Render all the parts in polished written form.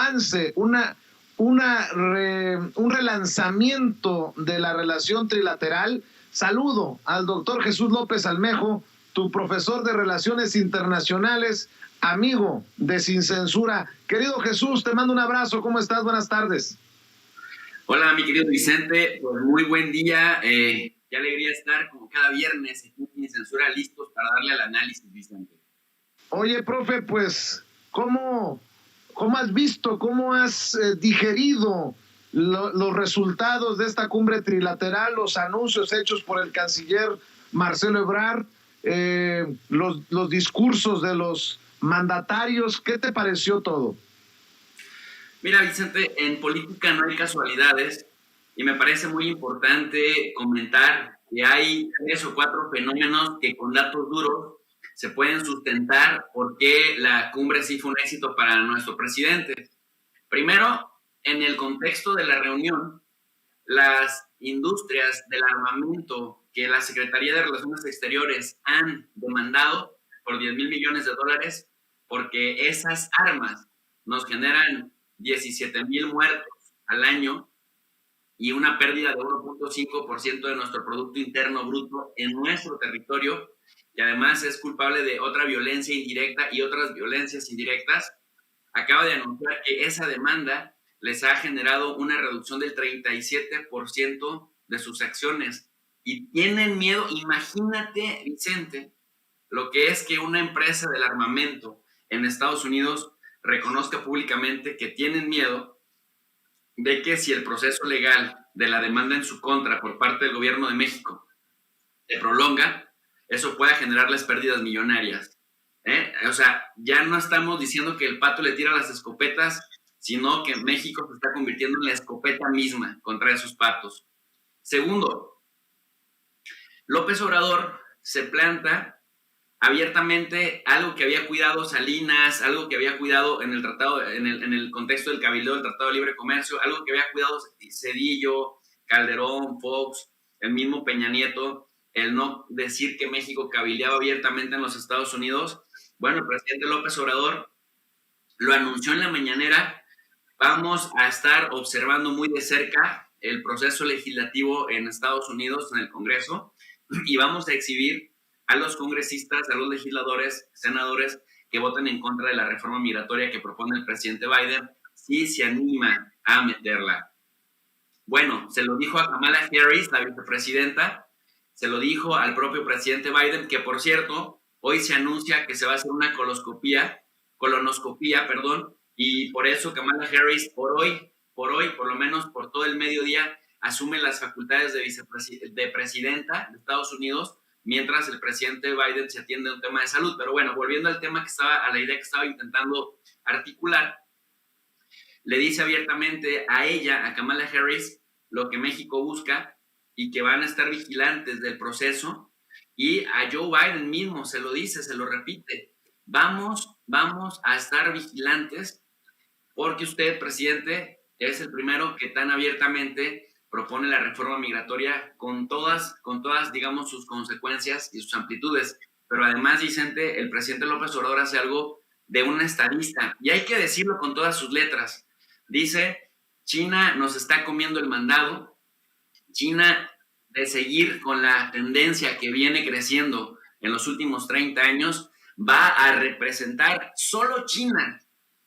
avance, un relanzamiento de la relación trilateral. Saludo al doctor Jesús López Almejo, tu profesor de Relaciones Internacionales, amigo de Sin Censura. Querido Jesús, te mando un abrazo. ¿Cómo estás? Buenas tardes. Hola, mi querido Vicente. Pues muy buen día. Qué alegría estar como cada viernes aquí en Sin Censura, listos para darle al análisis, Vicente. Oye, profe, pues, ¿cómo has visto, cómo has digerido los resultados de esta cumbre trilateral, los anuncios hechos por el canciller Marcelo Ebrard, los discursos de los mandatarios? ¿Qué te pareció todo? Mira, Vicente, en política no hay casualidades y me parece muy importante comentar que hay 3 o 4 fenómenos que con datos duros se pueden sustentar por qué la cumbre sí fue un éxito para nuestro presidente. Primero, en el contexto de la reunión, las industrias del armamento que la Secretaría de Relaciones Exteriores han demandado por 10,000 millones de dólares, porque esas armas nos generan 17,000 muertos al año y una pérdida de 1.5% de nuestro Producto Interno Bruto en nuestro territorio, y además es culpable de otra violencia indirecta y otras violencias indirectas. Acaba de anunciar que esa demanda les ha generado una reducción del 37% de sus acciones y tienen miedo. Imagínate, Vicente, lo que es que una empresa del armamento en Estados Unidos reconozca públicamente que tienen miedo de que si el proceso legal de la demanda en su contra por parte del gobierno de México se prolonga, eso pueda generarles pérdidas millonarias. O sea, ya no estamos diciendo que el pato le tira las escopetas, sino que México se está convirtiendo en la escopeta misma contra esos patos. Segundo, López Obrador se planta abiertamente algo que había cuidado Salinas, algo que había cuidado en el tratado, en el contexto del cabildeo del Tratado de Libre Comercio, algo que había cuidado Zedillo, Calderón, Fox, el mismo Peña Nieto, el no decir que México cabildeaba abiertamente en los Estados Unidos. Bueno, el presidente López Obrador lo anunció en la mañanera. Vamos a estar observando muy de cerca el proceso legislativo en Estados Unidos, en el Congreso, y vamos a exhibir a los congresistas, a los legisladores, senadores que voten en contra de la reforma migratoria que propone el presidente Biden, si se anima a meterla. Bueno, se lo dijo a Kamala Harris, la vicepresidenta, se lo dijo al propio presidente Biden, que por cierto, hoy se anuncia que se va a hacer una colonoscopía, y por eso Kamala Harris, por hoy, por lo menos por todo el mediodía, asume las facultades de presidenta de Estados Unidos, mientras el presidente Biden se atiende a un tema de salud. Pero bueno, volviendo al tema a la idea que estaba intentando articular, le dice abiertamente a ella, a Kamala Harris, lo que México busca y que van a estar vigilantes del proceso, y a Joe Biden mismo se lo dice, se lo repite. Vamos a estar vigilantes porque usted, presidente, es el primero que tan abiertamente propone la reforma migratoria con todas, digamos, sus consecuencias y sus amplitudes. Pero además, Vicente, el presidente López Obrador hace algo de un estadista, y hay que decirlo con todas sus letras. Dice, China nos está comiendo el mandado. China, de seguir con la tendencia que viene creciendo en los últimos 30 años, va a representar solo China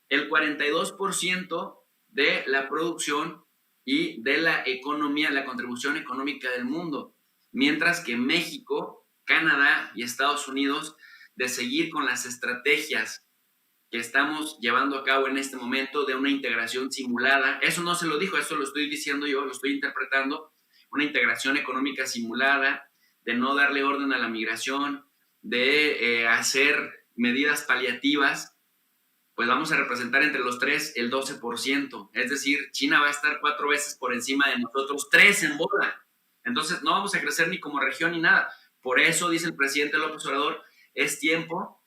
el 42% de la producción y de la economía, la contribución económica del mundo, mientras que México, Canadá y Estados Unidos, de seguir con las estrategias que estamos llevando a cabo en este momento de una integración simulada. Eso no se lo dijo, eso lo estoy diciendo yo, lo estoy interpretando, una integración económica simulada, de no darle orden a la migración, de hacer medidas paliativas. Pues vamos a representar entre los 3 el 12%. Es decir, China va a estar 4 veces por encima de nosotros, 3 en bola. Entonces, no vamos a crecer ni como región ni nada. Por eso, dice el presidente López Obrador, es tiempo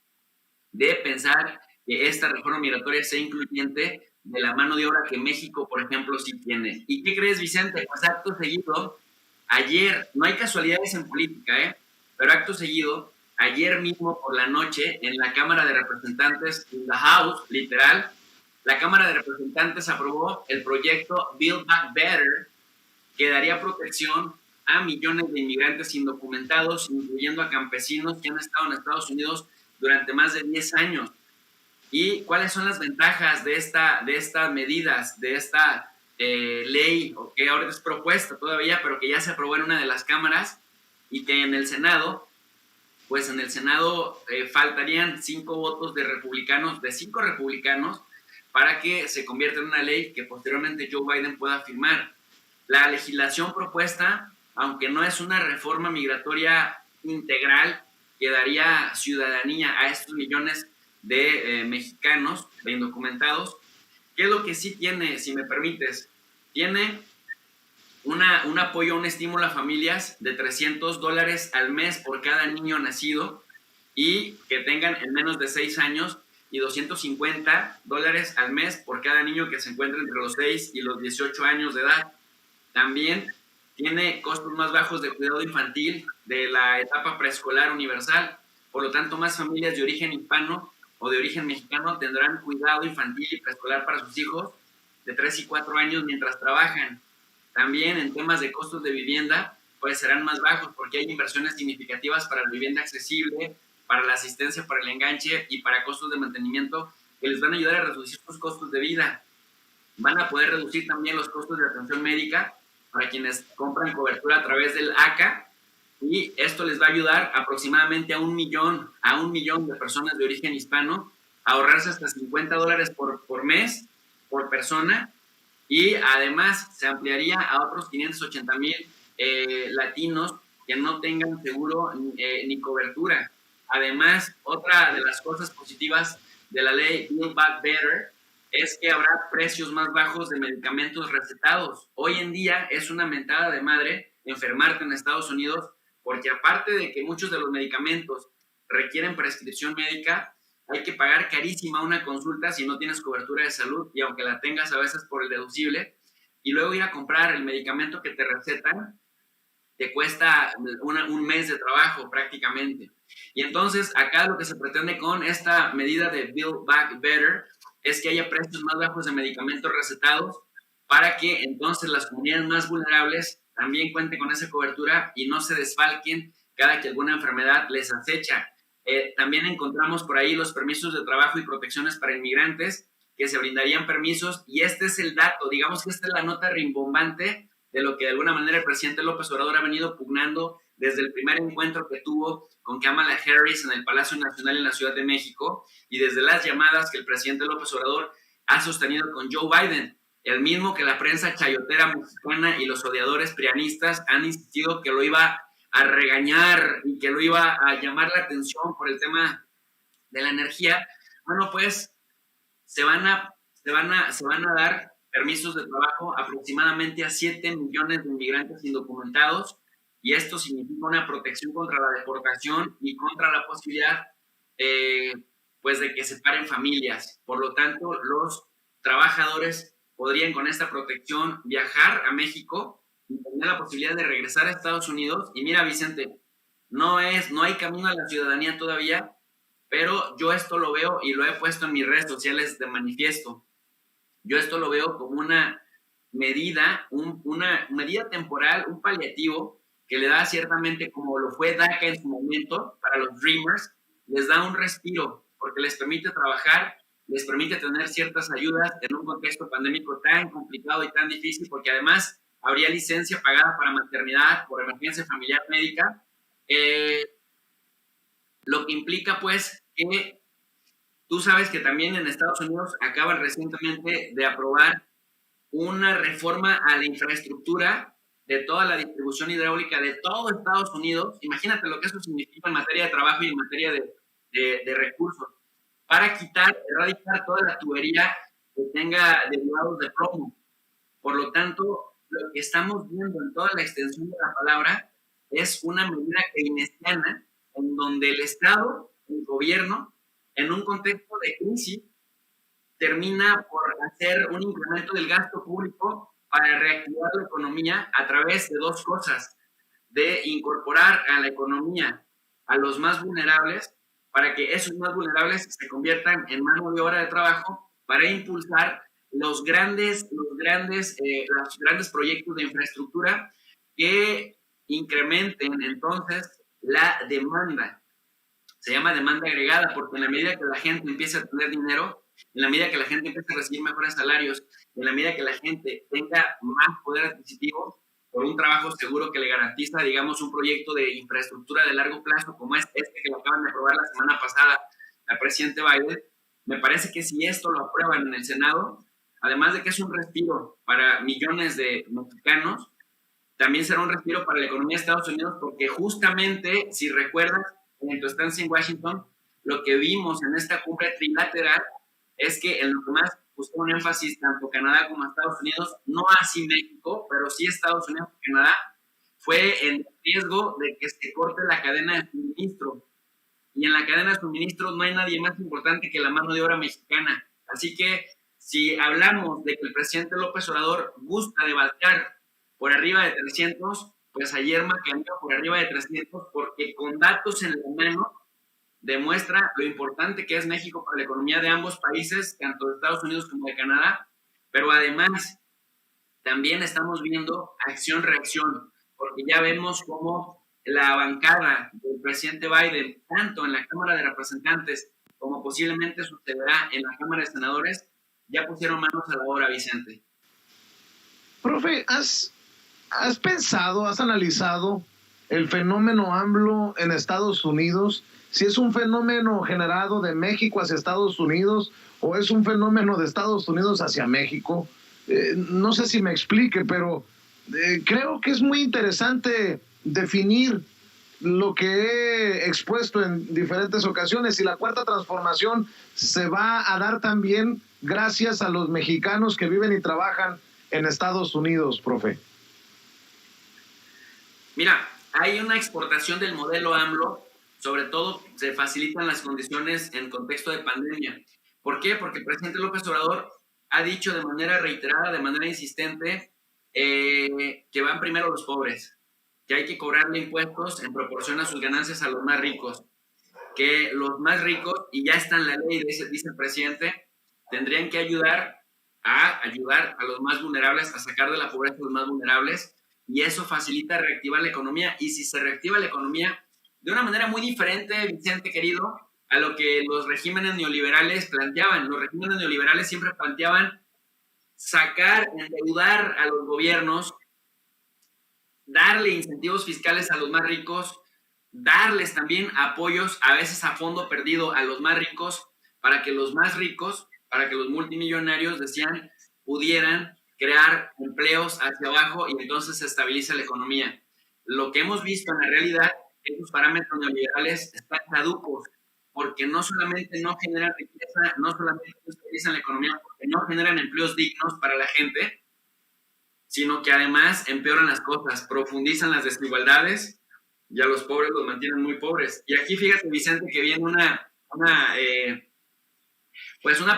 de pensar que esta reforma migratoria sea incluyente de la mano de obra que México, por ejemplo, sí tiene. ¿Y qué crees, Vicente? Pues acto seguido, ayer, no hay casualidades en política, pero acto seguido, ayer mismo por la noche, en la Cámara de Representantes, in the House, literal, La Cámara de Representantes aprobó el proyecto Build Back Better, que daría protección a millones de inmigrantes indocumentados, incluyendo a campesinos que han estado en Estados Unidos durante más de 10 años. ¿Y cuáles son las ventajas de estas medidas, de esta ley, que ahora es propuesta todavía, pero que ya se aprobó en una de las cámaras y que en el Senado, pues en el Senado faltarían 5 votos de republicanos, de 5 republicanos, para que se convierta en una ley que posteriormente Joe Biden pueda firmar? La legislación propuesta, aunque no es una reforma migratoria integral que daría ciudadanía a estos millones de mexicanos, de indocumentados, ¿qué es lo que sí tiene, si me permites? Tiene un apoyo, un estímulo a familias de $300 al mes por cada niño nacido y que tengan en menos de 6 años, y $250 al mes por cada niño que se encuentre entre los 6 y los 18 años de edad. También tiene costos más bajos de cuidado infantil de la etapa preescolar universal. Por lo tanto, más familias de origen hispano o de origen mexicano tendrán cuidado infantil y preescolar para sus hijos de 3 y 4 años mientras trabajan. También en temas de costos de vivienda, pues serán más bajos porque hay inversiones significativas para la vivienda accesible, para la asistencia, para el enganche y para costos de mantenimiento que les van a ayudar a reducir sus costos de vida. Van a poder reducir también los costos de atención médica para quienes compran cobertura a través del ACA, y esto les va a ayudar aproximadamente a un millón de personas de origen hispano a ahorrarse hasta $50 por mes, por persona, y además se ampliaría a otros 580,000 latinos que no tengan seguro ni cobertura. Además, otra de las cosas positivas de la ley Build Back Better es que habrá precios más bajos de medicamentos recetados. Hoy en día es una mentada de madre enfermarte en Estados Unidos, porque aparte de que muchos de los medicamentos requieren prescripción médica, hay que pagar carísima una consulta si no tienes cobertura de salud, y aunque la tengas a veces por el deducible, y luego ir a comprar el medicamento que te recetan, te cuesta un mes de trabajo prácticamente. Y entonces acá lo que se pretende con esta medida de Build Back Better es que haya precios más bajos de medicamentos recetados para que entonces las comunidades más vulnerables también cuenten con esa cobertura y no se desfalquen cada que alguna enfermedad les acecha. También encontramos por ahí los permisos de trabajo y protecciones para inmigrantes, que se brindarían permisos, y este es el dato, digamos que esta es la nota rimbombante de lo que de alguna manera el presidente López Obrador ha venido pugnando desde el primer encuentro que tuvo con Kamala Harris en el Palacio Nacional en la Ciudad de México, y desde las llamadas que el presidente López Obrador ha sostenido con Joe Biden, el mismo que la prensa chayotera mexicana y los odiadores prianistas han insistido que lo iba a regañar y que lo iba a llamar la atención por el tema de la energía. Bueno, pues se van a dar permisos de trabajo aproximadamente a 7 millones de inmigrantes indocumentados, y esto significa una protección contra la deportación y contra la posibilidad pues de que separen familias. Por lo tanto, los trabajadores podrían con esta protección viajar a México y tener la posibilidad de regresar a Estados Unidos. Y mira, Vicente, no hay camino a la ciudadanía todavía, pero yo esto lo veo y lo he puesto en mis redes sociales de manifiesto. Yo esto lo veo como una medida, una medida temporal, un paliativo que le da ciertamente, como lo fue DACA en su momento para los Dreamers, les da un respiro porque les permite trabajar, les permite tener ciertas ayudas en un contexto pandémico tan complicado y tan difícil, porque además habría licencia pagada para maternidad por emergencia familiar médica, lo que implica pues que tú sabes que también en Estados Unidos acaban recientemente de aprobar una reforma a la infraestructura de toda la distribución hidráulica de todo Estados Unidos. Imagínate lo que eso significa en materia de trabajo y en materia de recursos, para erradicar toda la tubería que tenga derivados de plomo. Por lo tanto, lo que estamos viendo en toda la extensión de la palabra es una medida keynesiana en donde el Estado, el gobierno, en un contexto de crisis, termina por hacer un incremento del gasto público para reactivar la economía a través de dos cosas: de incorporar a la economía a los más vulnerables, para que esos más vulnerables se conviertan en mano de obra de trabajo, para impulsar los grandes proyectos de infraestructura que incrementen entonces la demanda. Se llama demanda agregada porque en la medida que la gente empiece a tener dinero, en la medida que la gente empiece a recibir mejores salarios, en la medida que la gente tenga más poder adquisitivo por un trabajo seguro que le garantiza, digamos, un proyecto de infraestructura de largo plazo como este que lo acaban de aprobar la semana pasada al presidente Biden, me parece que si esto lo aprueban en el Senado, además de que es un respiro para millones de mexicanos, también será un respiro para la economía de Estados Unidos, porque justamente, si recuerdas, en tu estancia en Washington, lo que vimos en esta cumbre trilateral es que en lo que más puso un énfasis tanto Canadá como Estados Unidos, no así México, pero sí Estados Unidos y Canadá, fue el riesgo de que se corte la cadena de suministro. Y en la cadena de suministro no hay nadie más importante que la mano de obra mexicana. Así que si hablamos de que el presidente López Obrador busca devaluar por arriba de 300, pues ayer cambió por arriba de 300 porque con datos en la mano demuestra lo importante que es México para la economía de ambos países, tanto de Estados Unidos como de Canadá, pero además también estamos viendo acción-reacción, porque ya vemos cómo la bancada del presidente Biden, tanto en la Cámara de Representantes como posiblemente sucederá en la Cámara de Senadores, ya pusieron manos a la obra, Vicente. Profe, ¿has pensado, has analizado el fenómeno AMLO en Estados Unidos? Si es un fenómeno generado de México hacia Estados Unidos o es un fenómeno de Estados Unidos hacia México. No sé si me explique, pero creo que es muy interesante definir lo que he expuesto en diferentes ocasiones, y la cuarta transformación se va a dar también gracias a los mexicanos que viven y trabajan en Estados Unidos, profe. Mira, hay una exportación del modelo AMLO, sobre todo se facilitan las condiciones en contexto de pandemia. ¿Por qué? Porque el presidente López Obrador ha dicho de manera reiterada, de manera insistente, que van primero los pobres, que hay que cobrarle impuestos en proporción a sus ganancias a los más ricos, que los más ricos, y ya está en la ley, dice el presidente, tendrían que ayudar a los más vulnerables, a sacar de la pobreza a los más vulnerables, y eso facilita reactivar la economía. Y si se reactiva la economía de una manera muy diferente, Vicente querido, a lo que los regímenes neoliberales planteaban. Los regímenes neoliberales siempre planteaban endeudar a los gobiernos, darle incentivos fiscales a los más ricos, darles también apoyos, a veces a fondo perdido, a los más ricos, para que los más ricos, para que los multimillonarios, decían, pudieran crear empleos hacia abajo y entonces se estabiliza la economía. Lo que hemos visto en la realidad, esos parámetros neoliberales están caducos, porque no solamente no generan riqueza, no solamente estabilizan la economía, porque no generan empleos dignos para la gente, sino que además empeoran las cosas, profundizan las desigualdades y a los pobres los mantienen muy pobres. Y aquí fíjate, Vicente, que viene una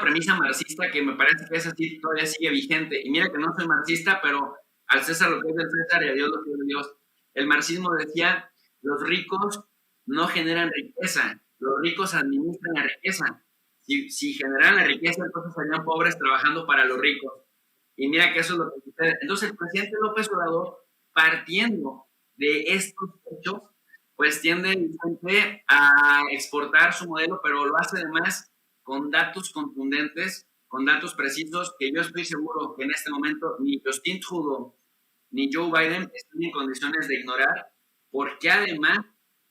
premisa marxista que me parece que esa sí todavía sigue vigente. Y mira que no soy marxista, pero al César lo que es del César y a Dios lo que es de Dios. El marxismo decía, los ricos no generan riqueza, los ricos administran la riqueza. Si generan la riqueza, entonces serían pobres trabajando para los ricos. Y mira que eso es lo que sucede. Entonces el presidente López Obrador, partiendo de estos hechos, pues tiende a exportar su modelo, pero lo hace además con datos contundentes, con datos precisos, que yo estoy seguro que en este momento ni Justin Trudeau ni Joe Biden están en condiciones de ignorar, porque además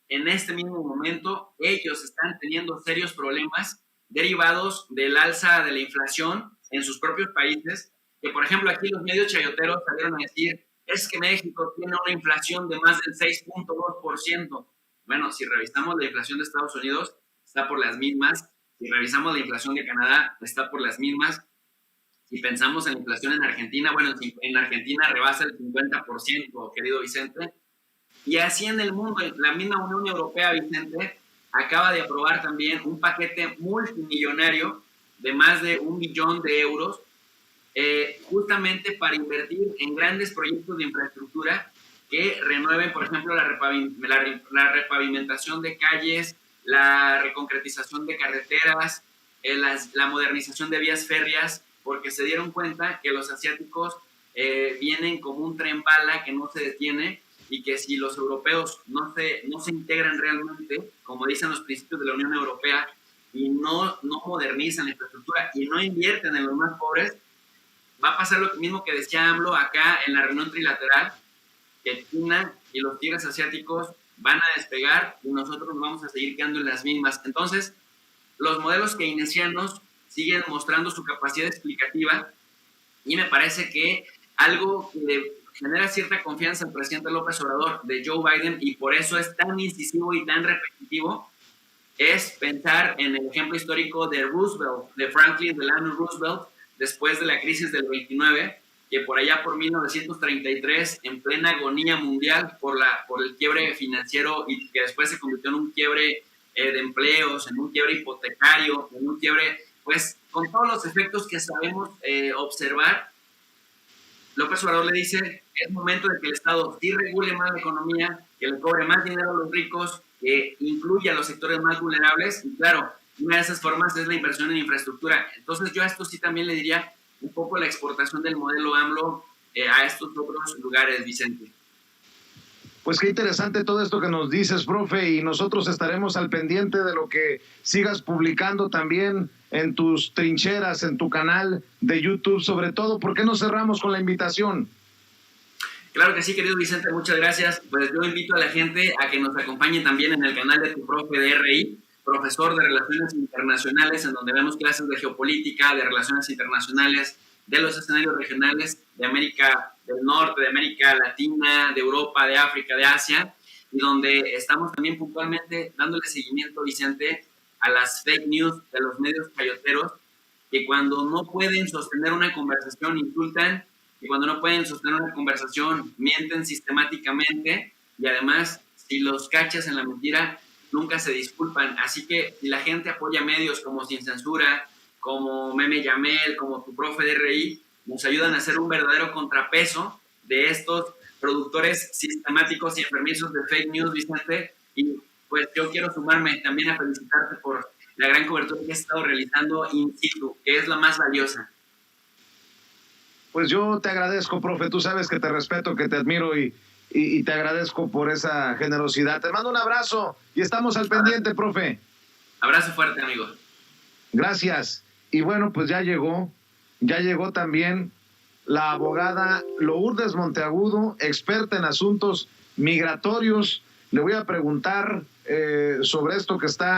en este mismo momento ellos están teniendo serios problemas derivados del alza de la inflación en sus propios países, que por ejemplo aquí los medios chayoteros salieron a decir, es que México tiene una inflación de más del 6.2%. Bueno, si revisamos la inflación de Estados Unidos, está por las mismas. Si revisamos la inflación de Canadá, está por las mismas. Si pensamos en la inflación en Argentina, bueno, en Argentina rebasa el 50%, querido Vicente. Y así en el mundo, la misma Unión Europea, Vicente, acaba de aprobar también un paquete multimillonario de más de 1 billón de euros, justamente para invertir en grandes proyectos de infraestructura que renueven, por ejemplo, la repavimentación de calles, la reconcretización de carreteras, la modernización de vías férreas, porque se dieron cuenta que los asiáticos vienen como un tren bala que no se detiene, y que si los europeos no se integran realmente, como dicen los principios de la Unión Europea, y no modernizan la infraestructura y no invierten en los más pobres, va a pasar lo mismo que decía AMLO acá en la reunión trilateral, que China y los tigres asiáticos van a despegar y nosotros vamos a seguir quedando en las mismas. Entonces, los modelos keynesianos siguen mostrando su capacidad explicativa, y me parece que algo que le genera cierta confianza al presidente López Obrador de Joe Biden, y por eso es tan incisivo y tan repetitivo, es pensar en el ejemplo histórico de Roosevelt, de Franklin Delano Roosevelt, después de la crisis del 29, que por allá por 1933, en plena agonía mundial por el quiebre financiero, y que después se convirtió en un quiebre de empleos, en un quiebre hipotecario, en un quiebre, pues, con todos los efectos que sabemos observar, López Obrador le dice: es momento de que el Estado sí regule más la economía, que le cobre más dinero a los ricos, que incluya a los sectores más vulnerables, y claro, una de esas formas es la inversión en infraestructura. Entonces yo a esto sí también le diría un poco la exportación del modelo AMLO a estos otros lugares, Vicente. Pues qué interesante todo esto que nos dices, profe, y nosotros estaremos al pendiente de lo que sigas publicando también en tus trincheras, en tu canal de YouTube, sobre todo. ¿Por qué no cerramos con la invitación? Claro que sí, querido Vicente, muchas gracias. Pues yo invito a la gente a que nos acompañe también en el canal de tu profe de RI, profesor de Relaciones Internacionales, en donde vemos clases de geopolítica, de relaciones internacionales, de los escenarios regionales de América del Norte, de América Latina, de Europa, de África, de Asia, y donde estamos también puntualmente dándole seguimiento, Vicente, a las fake news de los medios chayoteros, que cuando no pueden sostener una conversación insultan, y cuando no pueden sostener una conversación mienten sistemáticamente, y además, si los cachas en la mentira, nunca se disculpan. Así que si la gente apoya medios como Sin Censura, como Meme Yamel, como tu profe de RI, nos ayudan a hacer un verdadero contrapeso de estos productores sistemáticos y enfermizos de fake news, Vicente. Y pues yo quiero sumarme también a felicitarte por la gran cobertura que has estado realizando in situ, que es la más valiosa. Pues yo te agradezco, profe. Tú sabes que te respeto, que te admiro y te agradezco por esa generosidad. Te mando un abrazo y estamos al pendiente, profe. Abrazo fuerte, amigo. Gracias. Y bueno, pues ya llegó también la abogada Lourdes Monteagudo, experta en asuntos migratorios. Le voy a preguntar sobre esto que está